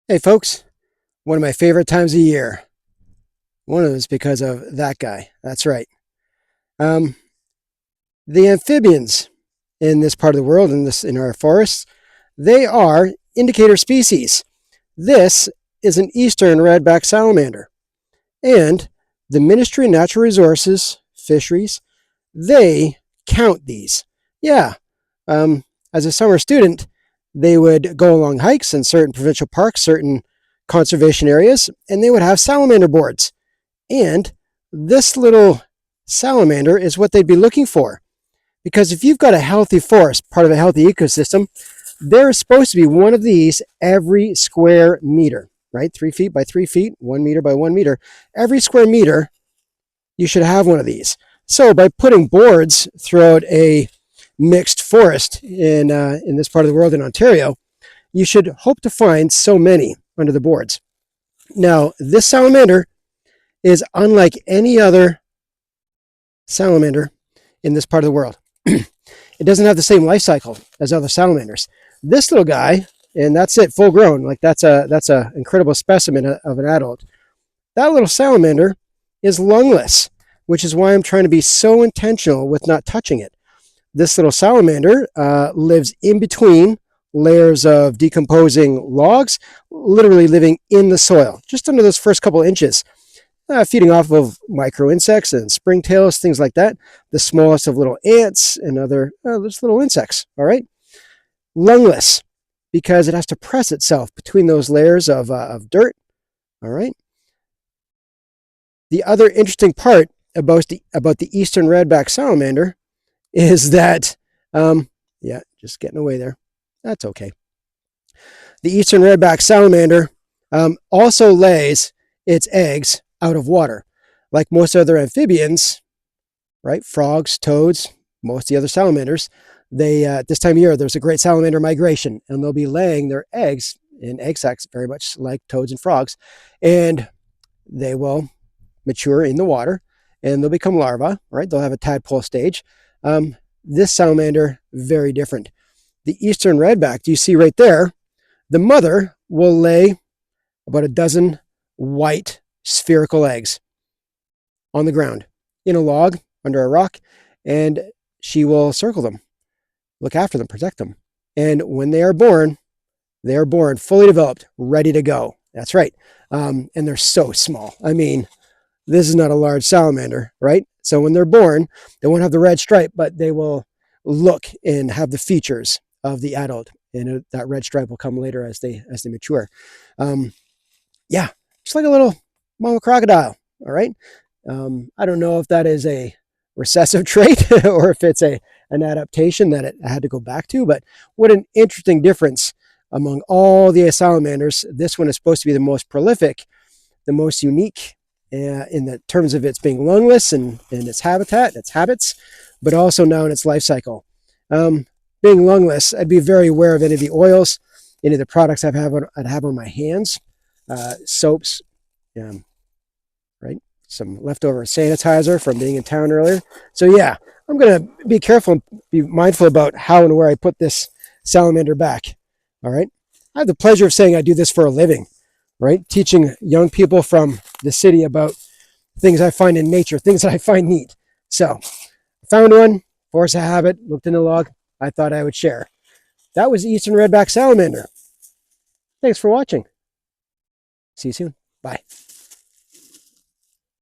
Hey folks, one of my favorite times of year. One of them is because of that guy. That's right. Um, the amphibians in this part of the world, in our forests, they are indicator species. This is an Eastern Red-backed Salamander. And the Ministry of Natural Resources, Fisheries, they count these. Yeah. As a summer student, they would go along hikes in certain provincial parks, certain conservation areas, and they would have salamander boards. And this little salamander is what they'd be looking for. Because if you've got a healthy forest, part of a healthy ecosystem, there is supposed to be one of these every square meter, right? 3 feet by 3 feet, 1 meter by 1 meter. Every square meter, you should have one of these. So by putting boards throughout a mixed forest in this part of the world in Ontario, you should hope to find so many under the boards. Now, this salamander is unlike any other salamander in this part of the world. It doesn't have the same life cycle as other salamanders. This little guy, and that's it, full grown, like that's a incredible specimen of an adult. That little salamander is lungless, which is why I'm trying to be so intentional with not touching it. This little salamander lives in between layers of decomposing logs, literally living in the soil, just under those first couple inches, feeding off of micro insects and springtails, things like that, the smallest of little ants and other just little insects, all right? Lungless, because it has to press itself between those layers of dirt, all right? The other interesting part about the Eastern Red-backed Salamander is that, yeah, just getting away there. That's okay. The Eastern Red-backed Salamander also lays its eggs out of water. Like most other amphibians, right? Frogs, toads, most of the other salamanders, they this time of year, there's a great salamander migration, and they'll be laying their eggs in egg sacs, very much like toads and frogs, and they will mature in the water, and they'll become larvae, right? They'll have a tadpole stage. This salamander, very different. The Eastern Red-backed, you see right there, the mother will lay about a dozen white spherical eggs on the ground in a log under a rock, and she will circle them, look after them, protect them. And when they are born fully developed, ready to go. That's right. And they're so small. I mean, this is not a large salamander, right? So when they're born, they won't have the red stripe, but they will look and have the features of the adult, and that red stripe will come later as they mature. Yeah, just like a little mama crocodile. All right. I don't know if that is a recessive trait or if it's an adaptation that it had to go back to, but what an interesting difference among all the salamanders. This one is supposed to be the most prolific, the most unique in the terms of its being lungless and its habitat, its habits, but also now in its life cycle. Being lungless, I'd be very aware of any of the oils, any of the products I'd have on my hands, soaps, right? Some leftover sanitizer from being in town earlier. So yeah, I'm going to be careful and be mindful about how and where I put this salamander back. All right. I have the pleasure of saying I do this for a living, right? Teaching young people from the city about things I find in nature, things that I find neat. So I found one, force of habit, looked in the log. I thought I would share. That was Eastern Red-backed Salamander. Thanks for watching. See you soon. Bye.